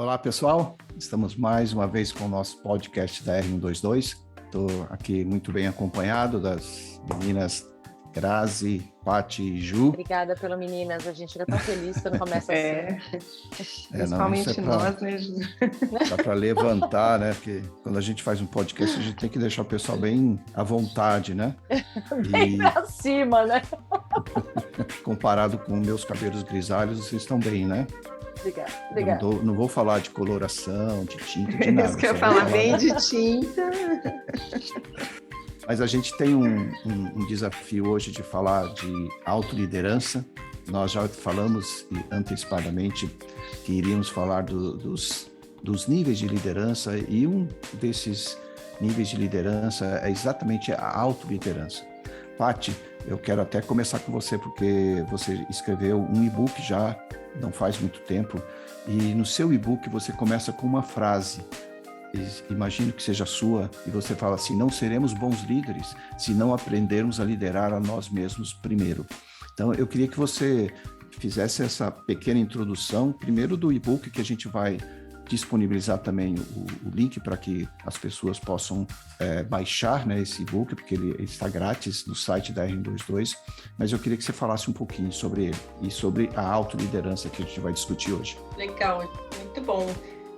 Olá, pessoal. Estamos mais uma vez com o nosso podcast da R122. Estou aqui muito bem acompanhado das meninas Grazi, Paty e Ju. Obrigada pelo meninas. A gente fica tão feliz quando começa assim. Principalmente nós, né, Ju? Dá para levantar, né? Porque quando a gente faz um podcast, a gente tem que deixar o pessoal bem à vontade, né? Bem pra cima, né? Comparado com meus cabelos grisalhos, vocês estão bem, né? Obrigada. Não vou falar de coloração, de tinta, de nada. Isso que eu ia falar bem de tinta. Mas a gente tem um desafio hoje de falar de autoliderança. Nós já falamos antecipadamente que iríamos falar dos níveis de liderança, e um desses níveis de liderança é exatamente a autoliderança. Paty, eu quero até começar com você, porque você escreveu um e-book já não faz muito tempo, e no seu e-book você começa com uma frase. Imagino que seja sua, e você fala assim: não seremos bons líderes se não aprendermos a liderar a nós mesmos primeiro. Então, eu queria que você fizesse essa pequena introdução, primeiro do e-book, que a gente vai disponibilizar também o link para que as pessoas possam baixar, né, esse e-book, porque ele está grátis no site da R122, mas eu queria que você falasse um pouquinho sobre ele e sobre a autoliderança que a gente vai discutir hoje. Legal, muito bom.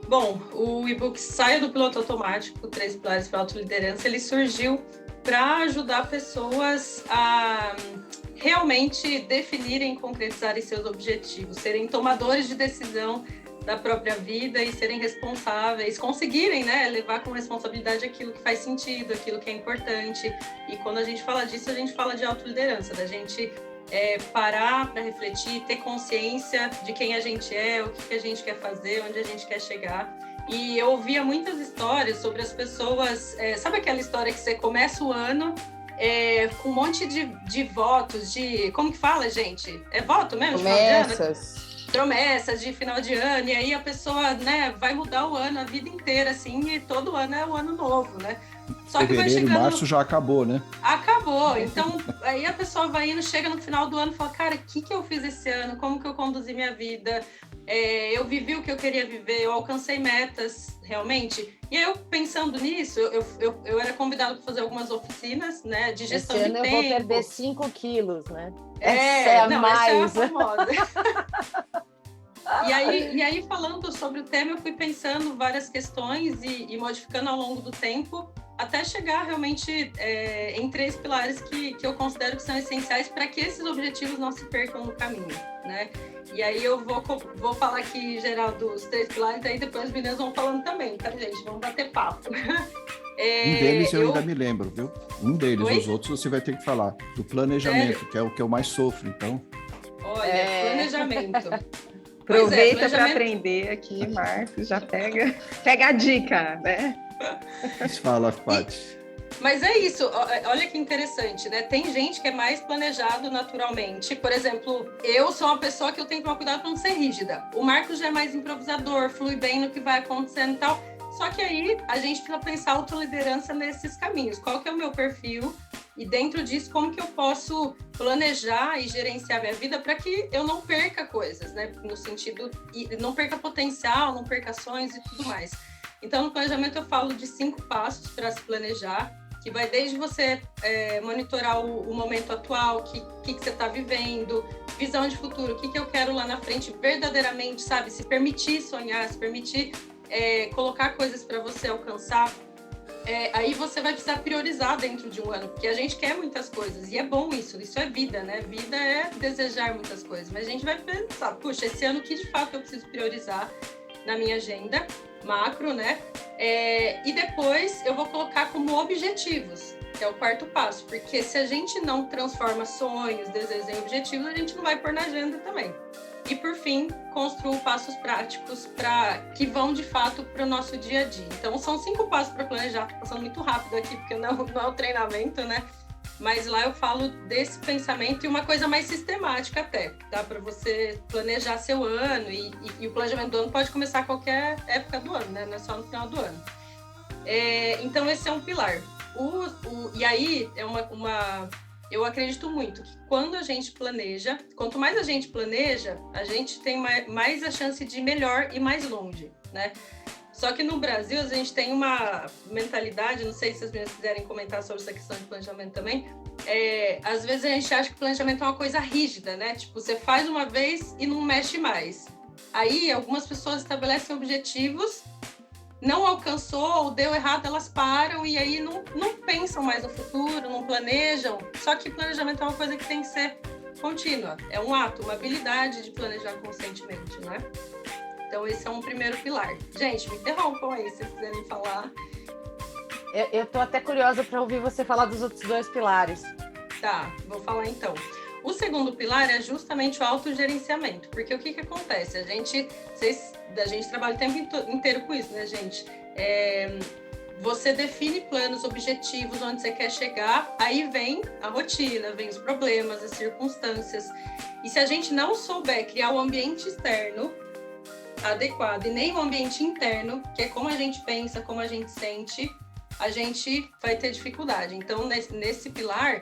Bom, o e-book Saia do Piloto Automático, 3 Pilares para a Autoliderança, ele surgiu para ajudar pessoas a realmente definirem e concretizarem seus objetivos, serem tomadores de decisão da própria vida e serem responsáveis, conseguirem, né, levar com responsabilidade aquilo que faz sentido, aquilo que é importante. E quando a gente fala disso, a gente fala de autoliderança, da gente parar para refletir, ter consciência de quem a gente é, o que a gente quer fazer, onde a gente quer chegar. E eu ouvia muitas histórias sobre as pessoas, sabe aquela história que você começa o ano com um monte de votos, como que fala, gente? É voto mesmo? Promessas de final de ano, e aí a pessoa, né, vai mudar o ano, a vida inteira, assim, e todo ano é o ano novo, né? Só que vai chegando... março já acabou, né? Acabou. Então, aí a pessoa vai indo, chega no final do ano e fala: cara, o que eu fiz esse ano? Como que eu conduzi minha vida? Eu vivi o que eu queria viver, eu alcancei metas, realmente. E aí, eu pensando nisso, eu era convidada para fazer algumas oficinas, né, de gestão de tempo. Esse ano eu vou perder 5 quilos, né? Essa é a famosa. E aí, falando sobre o tema, eu fui pensando várias questões e modificando ao longo do tempo, até chegar realmente em 3 pilares que eu considero que são essenciais para que esses objetivos não se percam no caminho, né? E aí eu vou falar aqui em geral dos 3 pilares, aí depois as meninas vão falando também, tá, gente? Vamos bater papo. Um deles eu ainda me lembro, viu? Um deles. Oi? Os outros você vai ter que falar. Do planejamento, que é o que eu mais sofro, então. Olha, planejamento. Aproveita para aprender aqui, Marcos, já pega a dica, né? Fala, Paty. Mas é isso, olha que interessante, né? Tem gente que é mais planejado naturalmente. Por exemplo, eu sou uma pessoa que eu tenho que tomar cuidado para não ser rígida. O Marcos já é mais improvisador, flui bem no que vai acontecendo e tal. Só que aí a gente precisa pensar autoliderança nesses caminhos. Qual que é o meu perfil? E dentro disso, como que eu posso planejar e gerenciar minha vida para que eu não perca coisas, né? No sentido, não perca potencial, não perca sonhos e tudo mais. Então, no planejamento eu falo de 5 passos para se planejar, que vai desde você monitorar o momento atual, o que você está vivendo, visão de futuro, o que eu quero lá na frente verdadeiramente, sabe? Se permitir sonhar, se permitir colocar coisas para você alcançar. Aí você vai precisar priorizar dentro de um ano, porque a gente quer muitas coisas, e é bom isso é vida, né? Vida é desejar muitas coisas, mas a gente vai pensar: puxa, esse ano que de fato eu preciso priorizar na minha agenda macro, né? E depois eu vou colocar como objetivos, que é o 4º passo, porque se a gente não transforma sonhos, desejos em objetivos, a gente não vai pôr na agenda também. E, por fim, construo passos práticos que vão, de fato, para o nosso dia a dia. Então, são 5 passos para planejar. Estou passando muito rápido aqui, porque não é o treinamento, né? Mas lá eu falo desse pensamento e uma coisa mais sistemática até. Dá para você planejar seu ano e o planejamento do ano pode começar a qualquer época do ano, né? Não é só no final do ano. Então, esse é um pilar. E aí, é uma eu acredito muito que quando a gente planeja, quanto mais a gente planeja, a gente tem mais a chance de ir melhor e mais longe, né? Só que no Brasil a gente tem uma mentalidade, não sei se as meninas quiserem comentar sobre essa questão de planejamento também, às vezes a gente acha que o planejamento é uma coisa rígida, né? Tipo, você faz uma vez e não mexe mais. Aí algumas pessoas estabelecem objetivos, não alcançou ou deu errado, elas param e aí não pensam mais no futuro, não planejam. Só que planejamento é uma coisa que tem que ser contínua. É um ato, uma habilidade de planejar conscientemente, né? Então, esse é um primeiro pilar. Gente, me interrompam aí, se vocês quiserem falar. Eu tô até curiosa para ouvir você falar dos outros 2 pilares. Tá, vou falar então. O segundo pilar é justamente o autogerenciamento, porque o que acontece? A gente trabalha o tempo inteiro com isso, né, gente? Você define planos, objetivos, onde você quer chegar, aí vem a rotina, vem os problemas, as circunstâncias. E se a gente não souber criar o ambiente externo adequado e nem o ambiente interno, que é como a gente pensa, como a gente sente, a gente vai ter dificuldade. Então, nesse pilar,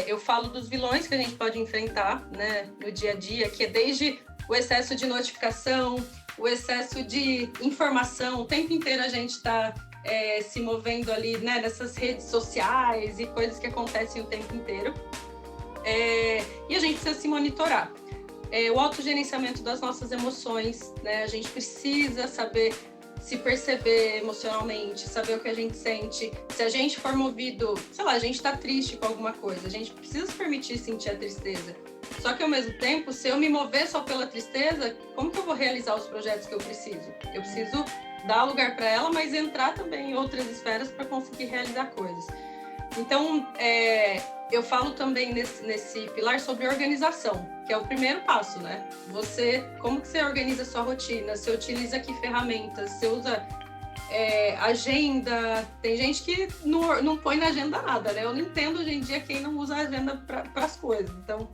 eu falo dos vilões que a gente pode enfrentar, né, no dia a dia, que é desde o excesso de notificação, o excesso de informação, o tempo inteiro a gente está se movendo ali, né, nessas redes sociais e coisas que acontecem o tempo inteiro. E a gente precisa se monitorar. O autogerenciamento das nossas emoções, né? A gente precisa saber se perceber emocionalmente, saber o que a gente sente. Se a gente for movido, sei lá, a gente está triste com alguma coisa, a gente precisa se permitir sentir a tristeza. Só que, ao mesmo tempo, se eu me mover só pela tristeza, como que eu vou realizar os projetos que eu preciso? Eu preciso dar lugar para ela, mas entrar também em outras esferas para conseguir realizar coisas. Então, eu falo também nesse pilar sobre organização, que é o primeiro passo, né? Como que você organiza a sua rotina? Você utiliza que ferramentas? Você usa agenda? Tem gente que não põe na agenda nada, né? Eu não entendo hoje em dia quem não usa agenda para as coisas. Então,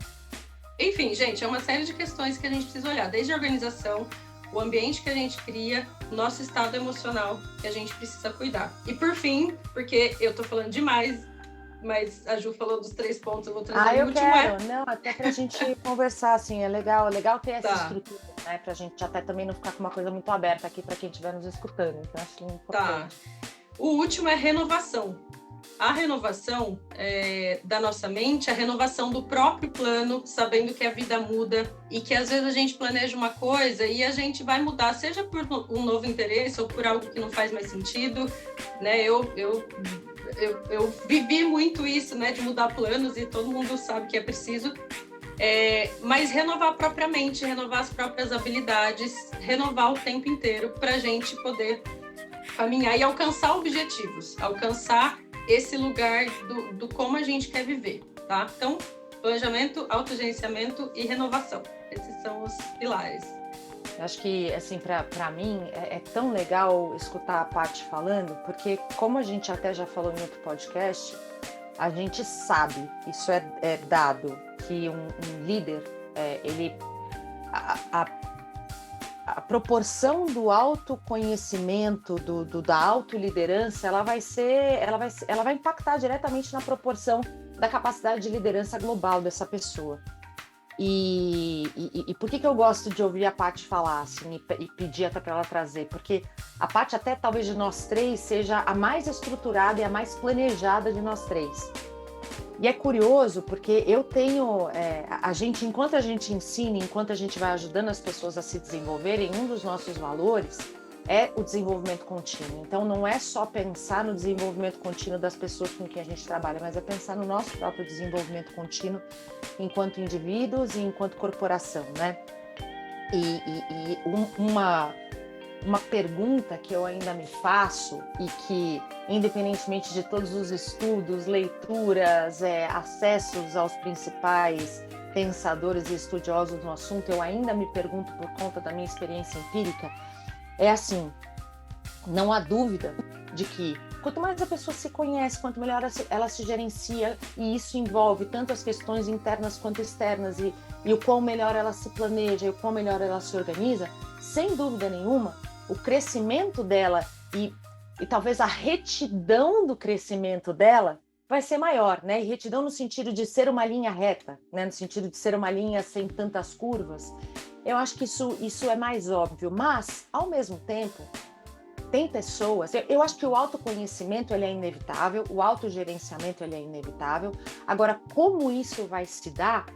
enfim, gente, é uma série de questões que a gente precisa olhar, desde a organização, o ambiente que a gente cria, o nosso estado emocional que a gente precisa cuidar. E por fim, porque eu tô falando demais, mas a Ju falou dos 3 pontos, eu vou trazer o último. Não, até pra gente conversar, assim, é legal ter essa estrutura, né, pra gente até também não ficar com uma coisa muito aberta aqui pra quem estiver nos escutando, então acho importante. O último é renovação. A renovação da nossa mente, a renovação do próprio plano, sabendo que a vida muda e que às vezes a gente planeja uma coisa e a gente vai mudar, seja por um novo interesse ou por algo que não faz mais sentido, né? Eu vivi muito isso, né, de mudar planos e todo mundo sabe que é preciso, mas renovar a própria mente, renovar as próprias habilidades, renovar o tempo inteiro para a gente poder caminhar e alcançar objetivos, alcançar esse lugar do como a gente quer viver, tá? Então, planejamento, autogerenciamento e renovação. Esses são os pilares. Eu acho que, assim, para mim, é tão legal escutar a Paty falando, porque como a gente até já falou em outro podcast, a gente sabe, isso é dado, que um líder, a proporção do autoconhecimento, da autoliderança, ela vai impactar diretamente na proporção da capacidade de liderança global dessa pessoa. E por que eu gosto de ouvir a Paty falar, assim, e pedir até para ela trazer? Porque a Paty, até talvez de nós 3, seja a mais estruturada e a mais planejada de nós 3. E é curioso porque eu tenho, enquanto a gente ensina, enquanto a gente vai ajudando as pessoas a se desenvolverem, um dos nossos valores é o desenvolvimento contínuo. Então não é só pensar no desenvolvimento contínuo das pessoas com quem a gente trabalha, mas é pensar no nosso próprio desenvolvimento contínuo enquanto indivíduos e enquanto corporação, né? E uma pergunta que eu ainda me faço e que, independentemente de todos os estudos, leituras, acessos aos principais pensadores e estudiosos no assunto, eu ainda me pergunto por conta da minha experiência empírica, é assim, não há dúvida de que quanto mais a pessoa se conhece, quanto melhor ela se gerencia, e isso envolve tanto as questões internas quanto externas, e o quão melhor ela se planeja, e o quão melhor ela se organiza, sem dúvida nenhuma, o crescimento dela e talvez a retidão do crescimento dela vai ser maior, né? E retidão no sentido de ser uma linha reta, né? No sentido de ser uma linha sem tantas curvas. Eu acho que isso é mais óbvio, mas, ao mesmo tempo, tem pessoas... Eu acho que o autoconhecimento ele é inevitável, o autogerenciamento ele é inevitável. Agora, como isso vai se dar,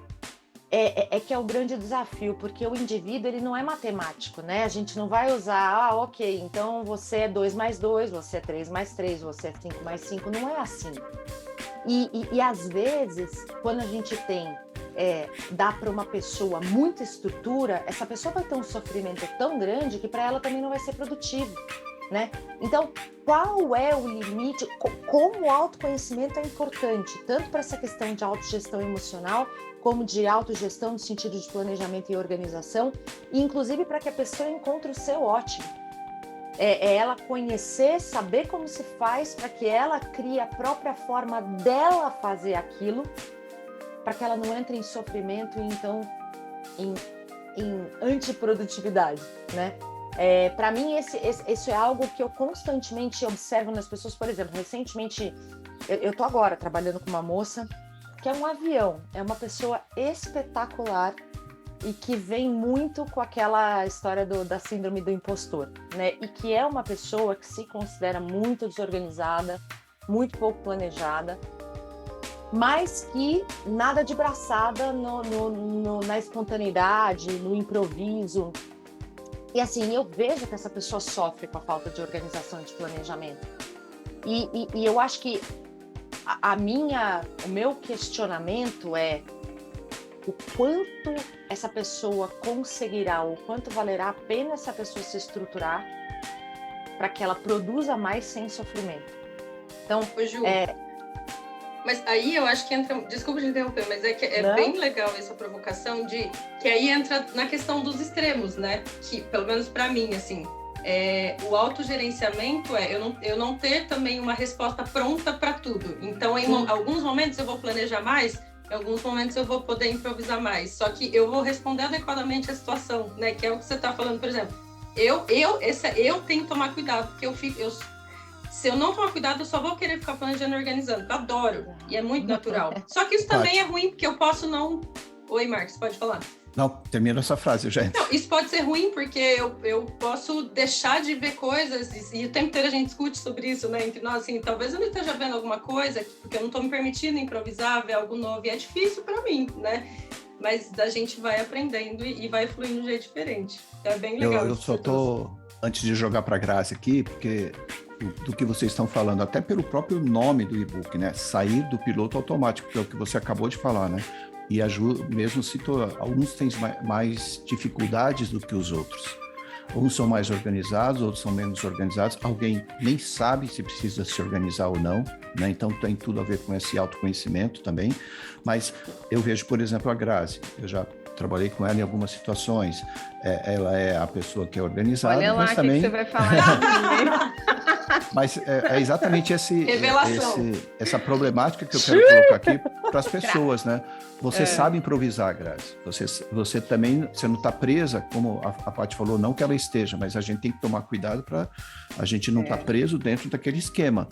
é que é o grande desafio, porque o indivíduo ele não é matemático, né? A gente não vai usar, ok, então você é 2 mais 2, você é 3 mais 3, você é 5 mais 5, não é assim. E às vezes, quando a gente dá para uma pessoa muita estrutura, essa pessoa vai ter um sofrimento tão grande que para ela também não vai ser produtivo, né? Então, qual é o limite? Como o autoconhecimento é importante, tanto para essa questão de autogestão emocional, como de autogestão no sentido de planejamento e organização, e inclusive para que a pessoa encontre o seu ótimo. É ela conhecer, saber como se faz para que ela crie a própria forma dela fazer aquilo, para que ela não entre em sofrimento e então em antiprodutividade, né? Para mim, esse é algo que eu constantemente observo nas pessoas. Por exemplo, recentemente, eu estou agora trabalhando com uma moça que é um avião, é uma pessoa espetacular e que vem muito com aquela história da síndrome do impostor, né? E que é uma pessoa que se considera muito desorganizada, muito pouco planejada, mas que nada de braçada na espontaneidade, no improviso. E assim, eu vejo que essa pessoa sofre com a falta de organização e de planejamento. E eu acho que o meu questionamento é o quanto essa pessoa conseguirá, o quanto valerá a pena essa pessoa se estruturar para que ela produza mais sem sofrimento. Então, Ju, mas aí eu acho que entra, desculpa te interromper, mas é bem legal essa provocação que aí entra na questão dos extremos, né? Que, pelo menos para mim, assim, o autogerenciamento eu não ter também uma resposta pronta para tudo. Então, em alguns momentos eu vou planejar mais, em alguns momentos eu vou poder improvisar mais. Só que eu vou responder adequadamente a situação, né? Que é o que você está falando, por exemplo. Eu tenho que tomar cuidado, porque se eu não tomar cuidado, eu só vou querer ficar planejando e organizando. Eu adoro, e é muito natural. Só que isso também é ruim, porque eu posso não... Oi, Marcos, pode falar. Não, termina essa frase, gente. Não, isso pode ser ruim, porque eu posso deixar de ver coisas, e o tempo inteiro a gente discute sobre isso, né? Entre nós, assim, talvez eu não esteja vendo alguma coisa, porque eu não estou me permitindo improvisar, ver algo novo, e é difícil para mim, né? Mas a gente vai aprendendo e vai fluindo de um jeito diferente. É bem legal. Eu só estou, antes de jogar para a Grazi aqui, porque do que vocês estão falando, até pelo próprio nome do e-book, né? Sair do piloto automático, que é o que você acabou de falar, né? E a Ju mesmo citou, alguns têm mais dificuldades do que os outros. Uns são mais organizados, outros são menos organizados. Alguém nem sabe se precisa se organizar ou não, né? Então tem tudo a ver com esse autoconhecimento também. Mas eu vejo, por exemplo, a Grazi. Eu já trabalhei com ela em algumas situações. Ela é a pessoa que é organizada. Olha lá, mas também... que você vai falar. Mas é exatamente essa problemática que eu quero colocar aqui para as pessoas, né? Você sabe improvisar, Grazi. Você também, você não está presa, como a Paty falou, não que ela esteja, mas a gente tem que tomar cuidado para a gente não estar preso dentro daquele esquema.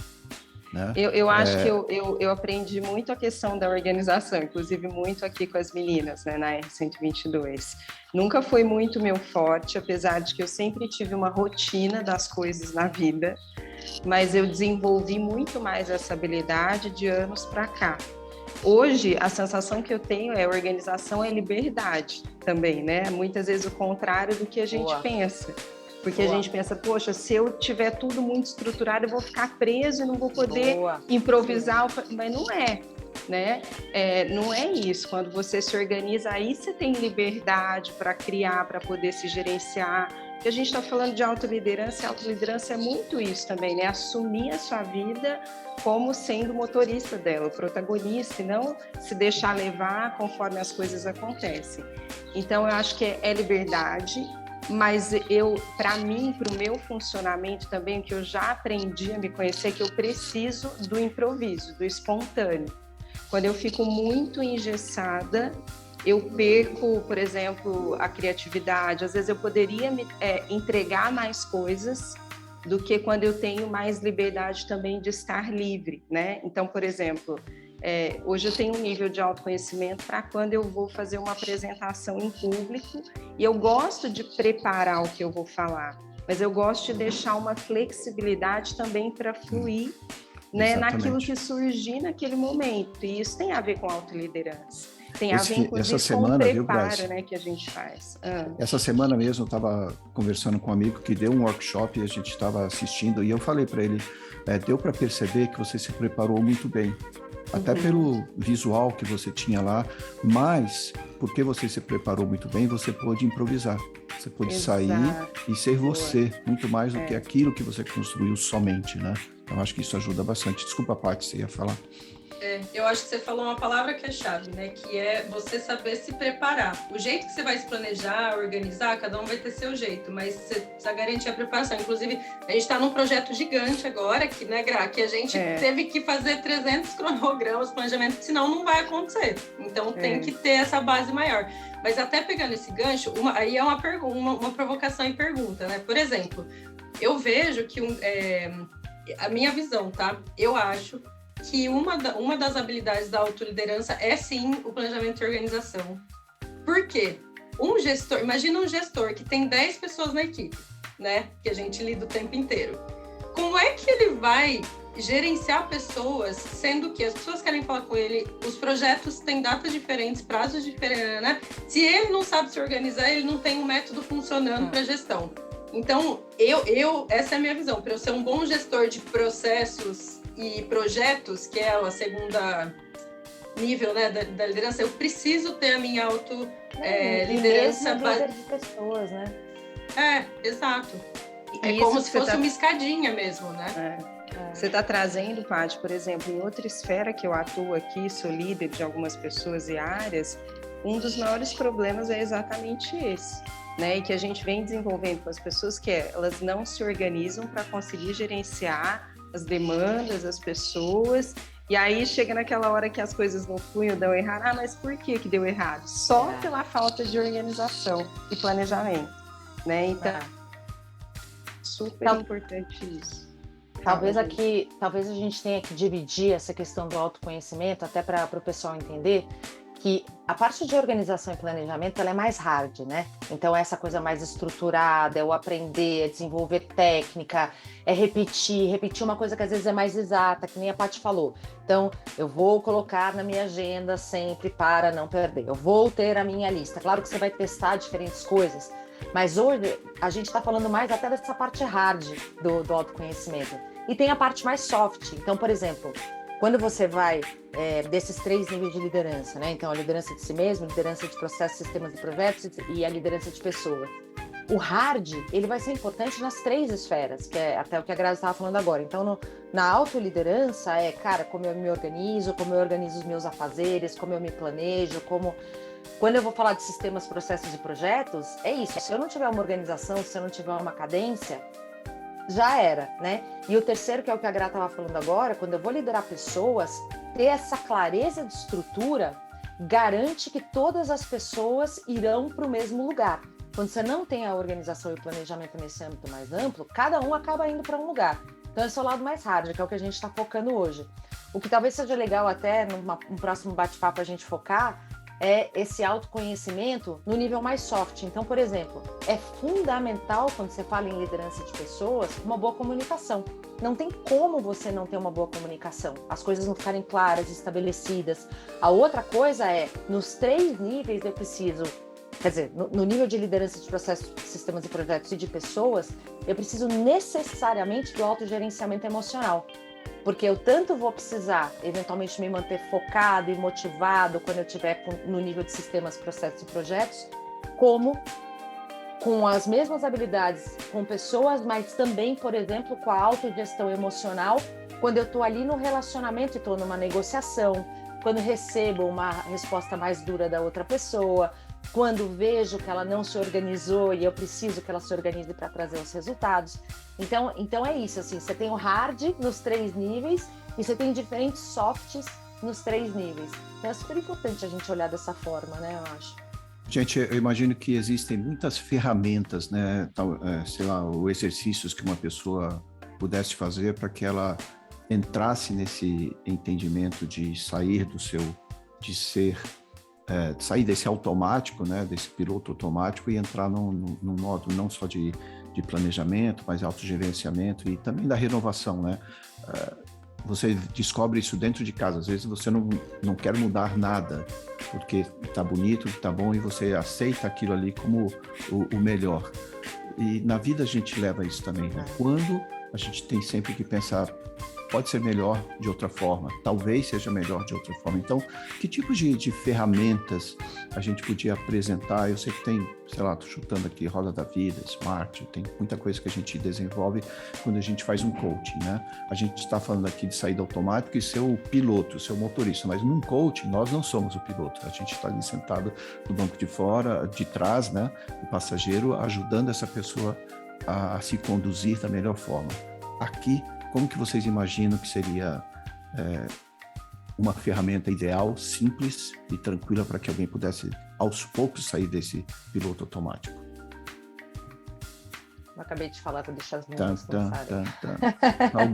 Né? Eu acho que eu aprendi muito a questão da organização, inclusive muito aqui com as meninas, né, na R122. Nunca foi muito meu forte, apesar de que eu sempre tive uma rotina das coisas na vida, mas eu desenvolvi muito mais essa habilidade de anos para cá. Hoje, a sensação que eu tenho é organização é liberdade também, né? Muitas vezes o contrário do que a gente pensa. Porque a gente pensa, poxa, se eu tiver tudo muito estruturado, eu vou ficar preso e não vou poder improvisar. Mas não é, né? Não é isso. Quando você se organiza, aí você tem liberdade para criar, para poder se gerenciar. Porque a gente está falando de autoliderança, e autoliderança é muito isso também, né? Assumir a sua vida como sendo o motorista dela, o protagonista, e não se deixar levar conforme as coisas acontecem. Então, eu acho que é liberdade. Mas para mim, para o meu funcionamento também, o que eu já aprendi a me conhecer, é que eu preciso do improviso, do espontâneo. Quando eu fico muito engessada, eu perco, por exemplo, a criatividade. Às vezes eu poderia entregar mais coisas, do que quando eu tenho mais liberdade também de estar livre, né? Então, por exemplo, hoje eu tenho um nível de autoconhecimento para quando eu vou fazer uma apresentação em público, e eu gosto de preparar o que eu vou falar, mas eu gosto de deixar uma flexibilidade também para fluir, né, naquilo que surgir naquele momento. E isso tem a ver com autoliderança. Tem a ver, inclusive, com o preparo, né, que a gente faz. Essa semana mesmo eu estava conversando com um amigo que deu um workshop e a gente estava assistindo, e eu falei para ele, deu para perceber que você se preparou muito bem. Até pelo visual que você tinha lá, mas porque você se preparou muito bem, você pôde improvisar. Você pôde sair e ser você, muito mais do que aquilo que você construiu somente, né? Eu acho que isso ajuda bastante. Desculpa, Paty, você ia falar. Eu acho que você falou uma palavra que é chave, né? Que é você saber se preparar. O jeito que você vai se planejar, organizar, cada um vai ter seu jeito, mas você precisa garantir a preparação. Inclusive, a gente está num projeto gigante agora, que, né, Gra, que a gente teve que fazer 300 cronogramas, planejamento, senão não vai acontecer. Então, tem que ter essa base maior. Mas até pegando esse gancho, aí é uma provocação e pergunta, né? Por exemplo, eu vejo que a minha visão, tá? Eu acho que uma das habilidades da autoliderança é, sim, o planejamento e organização. Por quê? Imagina um gestor que tem 10 pessoas na equipe, né? Que a gente lida o tempo inteiro. Como é que ele vai gerenciar pessoas, sendo que as pessoas querem falar com ele, os projetos têm datas diferentes, prazos diferentes, né? Se ele não sabe se organizar, ele não tem um método funcionando para gestão. Então, essa é a minha visão. Para eu ser um bom gestor de processos e projetos, que é a segunda nível, né, da liderança, eu preciso ter a minha liderança líder de pessoas, né? Exato. É como se fosse uma escadinha mesmo, né? Você está trazendo, Paty, por exemplo, em outra esfera que eu atuo aqui, sou líder de algumas pessoas e áreas, um dos maiores problemas é exatamente esse, né? E que a gente vem desenvolvendo com as pessoas, que elas não se organizam para conseguir gerenciar as demandas, as pessoas, e aí chega naquela hora que as coisas não fluem ou dão errado. Mas por que deu errado? Só pela falta de organização e planejamento, né? Então, super importante isso. Talvez a gente tenha que dividir essa questão do autoconhecimento, até para o pessoal entender que a parte de organização e planejamento, ela é mais hard, né? Então, essa coisa mais estruturada, é o aprender, é desenvolver técnica, é repetir uma coisa que às vezes é mais exata, que nem a Paty falou. Então, eu vou colocar na minha agenda sempre para não perder. Eu vou ter a minha lista. Claro que você vai testar diferentes coisas, mas hoje a gente está falando mais até dessa parte hard do autoconhecimento. E tem a parte mais soft. Então, por exemplo, quando você vai desses 3 níveis de liderança, né? Então, a liderança de si mesmo, liderança de processos, sistemas e projetos e a liderança de pessoas. O hard, ele vai ser importante nas 3 esferas, que é até o que a Grazi estava falando agora. Então, na autoliderança como eu me organizo, como eu organizo os meus afazeres, como eu me planejo, Quando eu vou falar de sistemas, processos e projetos, é isso. Se eu não tiver uma organização, se eu não tiver uma cadência, já era, né? E o terceiro, que é o que a Gra estava falando agora, quando eu vou liderar pessoas, ter essa clareza de estrutura garante que todas as pessoas irão para o mesmo lugar. Quando você não tem a organização e o planejamento nesse âmbito mais amplo, cada um acaba indo para um lugar. Então, esse é o lado mais hard, que é o que a gente está focando hoje. O que talvez seja legal até, num próximo bate-papo, a gente focar, é esse autoconhecimento no nível mais soft. Então, por exemplo, é fundamental, quando você fala em liderança de pessoas, uma boa comunicação. Não tem como você não ter uma boa comunicação. As coisas não ficarem claras, estabelecidas. A outra coisa nos 3 níveis eu preciso, quer dizer, no nível de liderança de processos, sistemas e projetos e de pessoas, eu preciso necessariamente do autogerenciamento emocional. Porque eu tanto vou precisar, eventualmente, me manter focado e motivado quando eu estiver no nível de sistemas, processos e projetos, como com as mesmas habilidades com pessoas, mas também, por exemplo, com a autogestão emocional, quando eu estou ali no relacionamento e estou numa negociação, quando recebo uma resposta mais dura da outra pessoa, quando vejo que ela não se organizou e eu preciso que ela se organize para trazer os resultados. Então é isso, assim, você tem o hard nos 3 níveis e você tem diferentes softs nos 3 níveis. Então é super importante a gente olhar dessa forma, né, eu acho. Gente, eu imagino que existem muitas ferramentas, né? Sei lá, ou exercícios que uma pessoa pudesse fazer para que ela entrasse nesse entendimento de sair de sair desse automático, né? Desse piloto automático e entrar num modo não só de planejamento, mas autogerenciamento e também da renovação, né? Você descobre isso dentro de casa. Às vezes você não quer mudar nada, porque está bonito, está bom, e você aceita aquilo ali como o melhor. E na vida a gente leva isso também, né? Quando a gente tem sempre que pensar, pode ser melhor de outra forma, talvez seja melhor de outra forma. Então, que tipo de ferramentas a gente podia apresentar? Eu sei que tem, sei lá, tô chutando aqui, Roda da Vida, Smart, tem muita coisa que a gente desenvolve quando a gente faz um coaching, né? A gente está falando aqui de saída automática e ser o piloto, ser o motorista, mas num coaching nós não somos o piloto, a gente está ali sentado no banco de fora, de trás, né? O passageiro, ajudando essa pessoa a se conduzir da melhor forma. Aqui, como que vocês imaginam que seria uma ferramenta ideal, simples e tranquila para que alguém pudesse, aos poucos, sair desse piloto automático? Eu acabei de falar para deixar as meninas começarem. Olha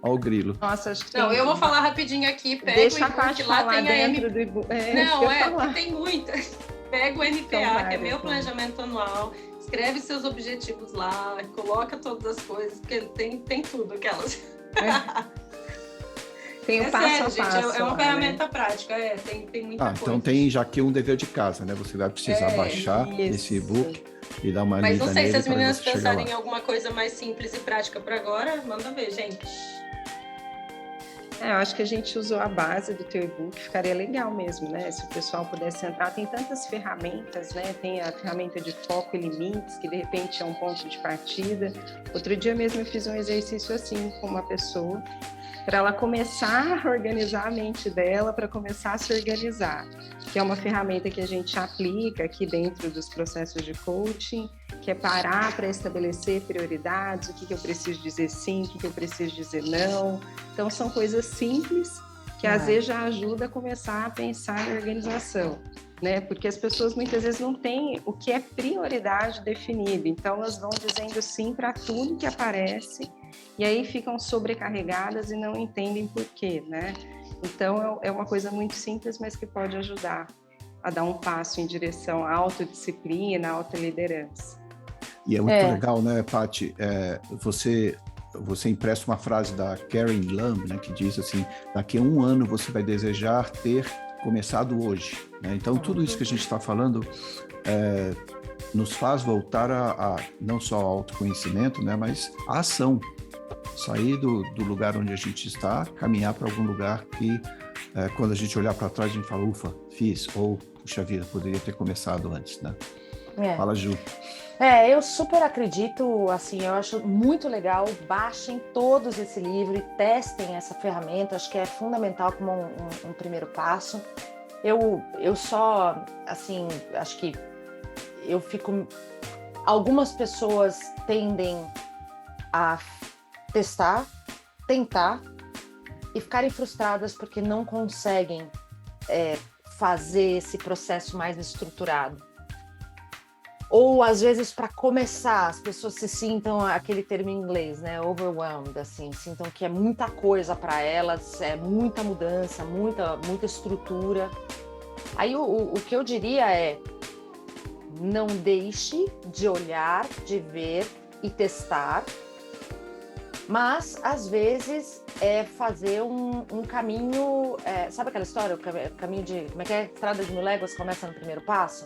o grilo. Nossa, acho que Não, eu vou falar rapidinho aqui. Pega deixa o a parte e-book, lá tem a dentro do e-book. Tem muitas. Pega o MPA, Então, que é meu planejamento anual, escreve seus objetivos lá, coloca todas as coisas, porque tem tudo aquelas. Tem o passo sério, a passo. Gente, é uma lá, ferramenta prática, tem muita coisa. Então tem já aqui um dever de casa, né? Você vai precisar baixar esse e-book e dar uma lida nele. Mas não sei se as meninas pensarem pensarem em alguma coisa mais simples e prática para agora, manda ver, gente. Eu acho que a gente usou a base do teu e-book, ficaria legal mesmo, né? Se o pessoal pudesse entrar, tem tantas ferramentas, né? Tem a ferramenta de foco e limites, que de repente é um ponto de partida. Outro dia mesmo eu fiz um exercício assim com uma pessoa, para ela começar a organizar a mente dela, para começar a se organizar, que é uma ferramenta que a gente aplica aqui dentro dos processos de coaching, que é parar para estabelecer prioridades, o que eu preciso dizer sim, o que eu preciso dizer não. Então, são coisas simples que às vezes já ajuda a começar a pensar em organização, né? Porque as pessoas muitas vezes não têm o que é prioridade definido, então elas vão dizendo sim para tudo que aparece e aí ficam sobrecarregadas e não entendem por quê, né? Então, é uma coisa muito simples, mas que pode ajudar a dar um passo em direção à autodisciplina, à autoliderança. E é muito legal, né, Paty? Você empresta uma frase da Karen Lamb, né, que diz assim, daqui a 1 ano você vai desejar ter começado hoje, né? Então, tudo isso que a gente está falando nos faz voltar a não só ao autoconhecimento, né, mas a ação. Sair do lugar onde a gente está, caminhar para algum lugar que, quando a gente olhar para trás, a gente fala, ufa, fiz, ou, puxa vida, poderia ter começado antes, né? Fala, Ju. Eu super acredito, assim, eu acho muito legal, baixem todos esse livro e testem essa ferramenta, acho que é fundamental como um primeiro passo. Eu só, assim, acho que eu fico... Algumas pessoas tendem a testar, tentar e ficarem frustradas porque não conseguem fazer esse processo mais estruturado. Ou, às vezes, para começar, as pessoas se sintam, aquele termo em inglês, né, overwhelmed, assim, sintam que é muita coisa para elas, é muita mudança, muita estrutura. Aí o que eu diria é, não deixe de olhar, de ver e testar, mas, às vezes, fazer um caminho... sabe aquela história? O caminho de... Como é que é? Estrada de 1000 léguas começa no primeiro passo?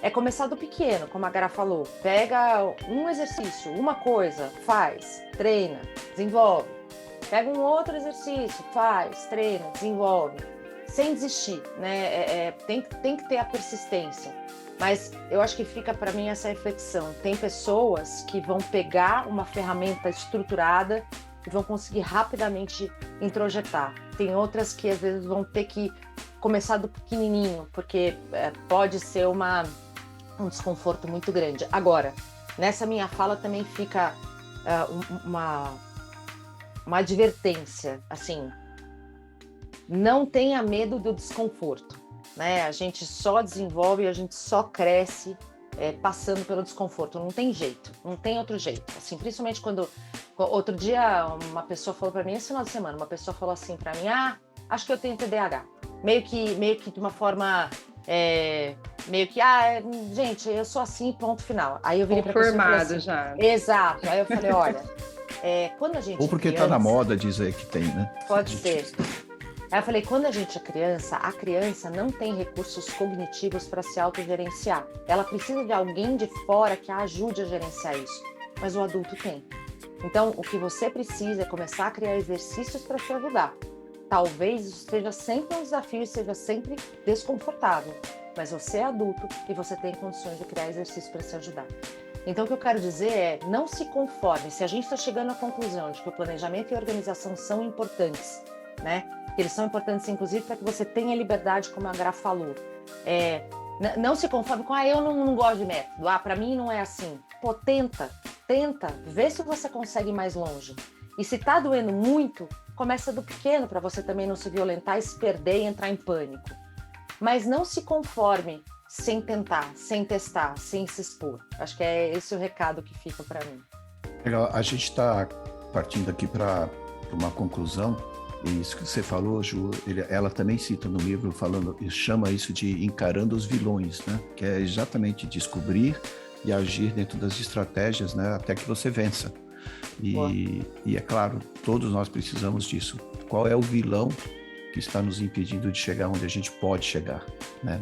É começar do pequeno, como a Gara falou. Pega um exercício, uma coisa, faz, treina, desenvolve. Pega um outro exercício, faz, treina, desenvolve. Sem desistir, né? Tem que ter a persistência. Mas eu acho que fica para mim essa reflexão. Tem pessoas que vão pegar uma ferramenta estruturada e vão conseguir rapidamente introjetar. Tem outras que às vezes vão ter que começar do pequenininho, porque pode ser um desconforto muito grande. Agora, nessa minha fala também fica uma advertência, assim, não tenha medo do desconforto. né? A gente só desenvolve, a gente só cresce passando pelo desconforto. Não tem jeito, não tem outro jeito. Assim, principalmente quando... Outro dia, uma pessoa falou para mim, esse final de semana, uma pessoa falou assim para mim, acho que eu tenho TDAH. Meio que de uma forma... gente, eu sou assim, ponto final. Aí eu virei pra pessoa e falei assim, já. Exato. Aí eu falei, olha, quando a gente Ou porque criança, tá na moda dizer que tem, né? Pode ser. Aí eu falei, quando a gente é criança, a criança não tem recursos cognitivos para se autogerenciar. Ela precisa de alguém de fora que a ajude a gerenciar isso. Mas o adulto tem. Então, o que você precisa é começar a criar exercícios para te ajudar. Talvez isso seja sempre um desafio e seja sempre desconfortável, mas você é adulto e você tem condições de criar exercícios para se ajudar. Então, o que eu quero dizer é, não se conforme. Se a gente está chegando à conclusão de que o planejamento e a organização são importantes, né? Eles são importantes, inclusive, para que você tenha liberdade, como a Gra falou. Não se conforme com, eu não gosto de método, para mim não é assim. Pô, tenta, vê se você consegue ir mais longe. E se tá doendo muito, começa do pequeno para você também não se violentar, se perder e entrar em pânico. Mas não se conforme sem tentar, sem testar, sem se expor. Acho que é esse o recado que fica para mim. Legal, a gente está partindo aqui para uma conclusão. E isso que você falou, Ju, ela também cita no livro, chama isso de encarando os vilões, né? Que é exatamente descobrir e agir dentro das estratégias, né? Até que você vença. E é claro, todos nós precisamos disso. Qual é o vilão que está nos impedindo de chegar onde a gente pode chegar, né?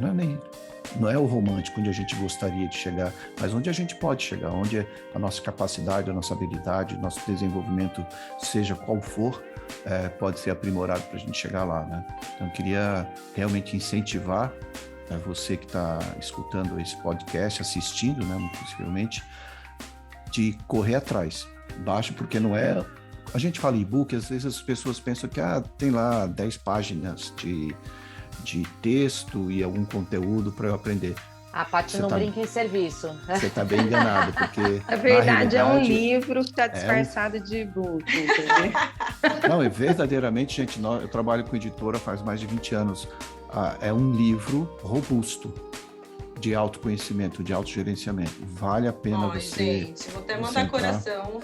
Não é o romântico onde a gente gostaria de chegar, mas onde a gente pode chegar, onde a nossa capacidade, a nossa habilidade, o nosso desenvolvimento, seja qual for, pode ser aprimorado para a gente chegar lá, né? Então, eu queria realmente incentivar você que está escutando esse podcast, assistindo, né, muito possivelmente, de correr atrás. Baixo, porque não é... A gente fala e-book, às vezes as pessoas pensam que tem lá 10 páginas de texto e algum conteúdo para eu aprender. A Paty não brinca em serviço. Você está bem enganado, porque... Na verdade, é um livro que está disfarçado de e-book, entendeu? Não, verdadeiramente, gente, eu trabalho com editora faz mais de 20 anos. É um livro robusto de autoconhecimento, de autogerenciamento. Vale a pena você... Gente, vou até mandar coração.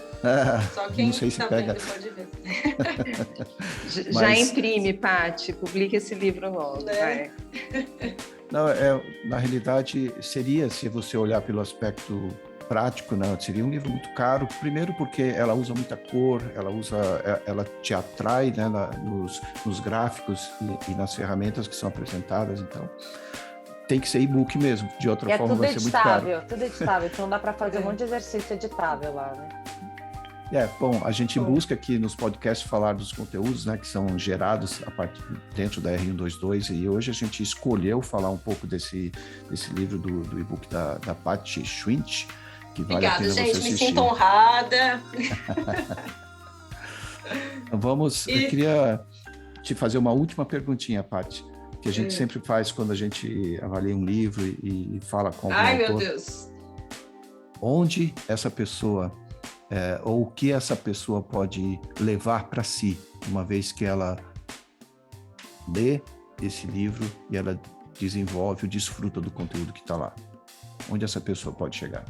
Só quem está vendo pode ver. Já imprime, Paty, publica esse livro logo. Né? Não, na realidade, seria, se você olhar pelo aspecto prático, né, seria um livro muito caro. Primeiro porque ela usa muita cor, ela te atrai, né, nos gráficos e nas ferramentas que são apresentadas, então... Tem que ser e-book mesmo, de outra forma vai ser muito caro. Tudo editável, então dá para fazer um monte de exercício editável lá, né? Bom, a gente busca aqui nos podcasts falar dos conteúdos, né, que são gerados dentro da R122, e hoje a gente escolheu falar um pouco desse livro do e-book da Paty Schwindt, que vale a pena você assistir. Me sinto honrada. Eu queria te fazer uma última perguntinha, Paty, que a gente sempre faz quando a gente avalia um livro e fala com algum autor. Meu Deus! Onde essa pessoa, ou o que essa pessoa pode levar para si, uma vez que ela lê esse livro e ela desenvolve, desfruta do conteúdo que está lá? Onde essa pessoa pode chegar?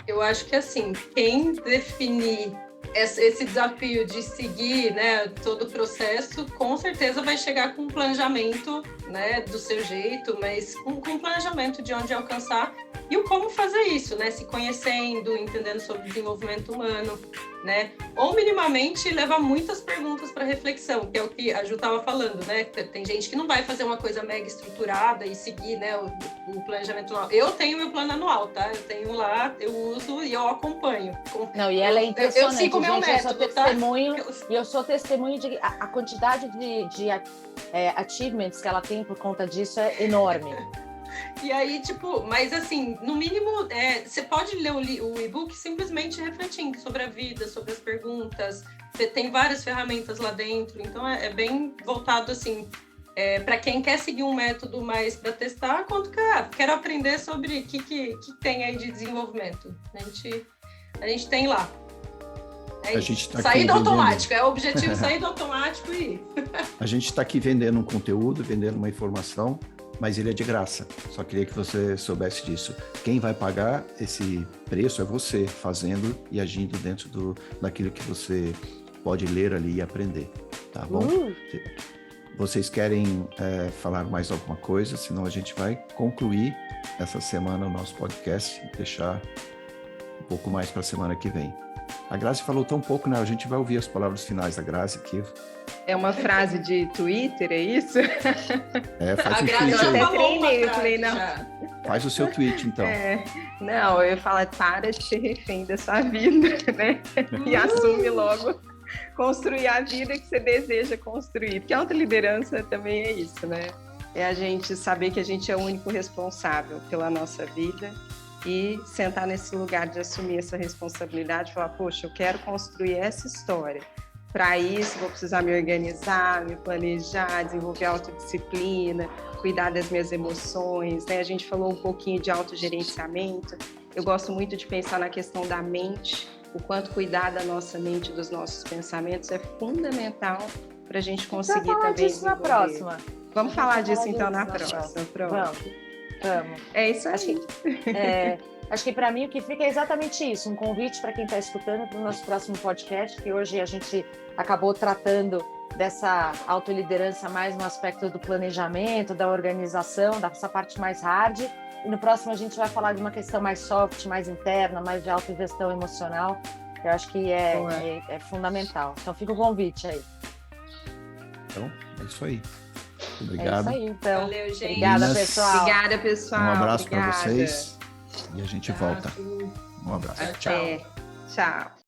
Eu acho que, assim, quem definir esse desafio de seguir, né, todo o processo, com certeza vai chegar com um planejamento, né, do seu jeito, mas com um planejamento de onde alcançar e o como fazer isso, né, se conhecendo, entendendo sobre desenvolvimento humano, né, ou minimamente levar muitas perguntas para reflexão, que é o que a Ju estava falando, né, tem gente que não vai fazer uma coisa mega estruturada e seguir, né, o planejamento anual. Eu tenho meu plano anual, tá, eu tenho lá, eu uso e eu acompanho. Não, e ela é impressionante, eu sigo o meu método, eu sou testemunho de a quantidade de achievements que ela tem por conta disso é enorme. E aí, tipo, mas assim, no mínimo, você pode ler o e-book simplesmente refletindo sobre a vida, sobre as perguntas. Você tem várias ferramentas lá dentro, então é bem voltado, assim, para quem quer seguir um método mais para testar, quanto que quero aprender sobre o que tem aí de desenvolvimento. A gente tem lá. É A isso. gente tá Sair aqui do vendendo. automático, é o objetivo, sair do automático e ir. A gente está aqui vendendo um conteúdo, vendendo uma informação, mas ele é de graça. Só queria que você soubesse disso. Quem vai pagar esse preço é você, fazendo e agindo dentro daquilo que você pode ler ali e aprender, tá bom? Vocês querem falar mais alguma coisa? Senão a gente vai concluir essa semana o nosso podcast e deixar um pouco mais para a semana que vem. A Grazi falou tão pouco, né? A gente vai ouvir as palavras finais da Grazi aqui. É uma frase de Twitter, é isso? Faz A um Grazi tweet já aí. até falou uma treinei, eu frase falei, não. já. Faz o seu tweet, então. Não, eu falo, para de ser refém da sua vida, né? E assume logo construir a vida que você deseja construir. Porque a autoliderança também é isso, né? É a gente saber que a gente é o único responsável pela nossa vida e sentar nesse lugar de assumir essa responsabilidade e falar, poxa, eu quero construir essa história. Para isso, vou precisar me organizar, me planejar, desenvolver autodisciplina, cuidar das minhas emoções, né? A gente falou um pouquinho de autogerenciamento. Eu gosto muito de pensar na questão da mente, o quanto cuidar da nossa mente, dos nossos pensamentos é fundamental para a gente conseguir Vamos falar também disso na desenvolver. próxima. Vamos falar disso então disso na na próxima. Pronto. Vamos. É isso aí. Acho que para mim o que fica é exatamente isso, um convite para quem está escutando para o nosso próximo podcast, que hoje a gente acabou tratando dessa autoliderança mais no aspecto do planejamento, da organização, dessa parte mais hard. E no próximo a gente vai falar de uma questão mais soft, mais interna, mais de autogestão emocional, que eu acho que é fundamental. Então fica o convite aí. Então, é isso aí. Obrigado. É isso aí, então. Valeu, gente. Obrigada, Meninas, pessoal. Obrigada, pessoal. Um abraço para Obrigada. vocês e a gente volta. Um abraço. Tchau. Tchau.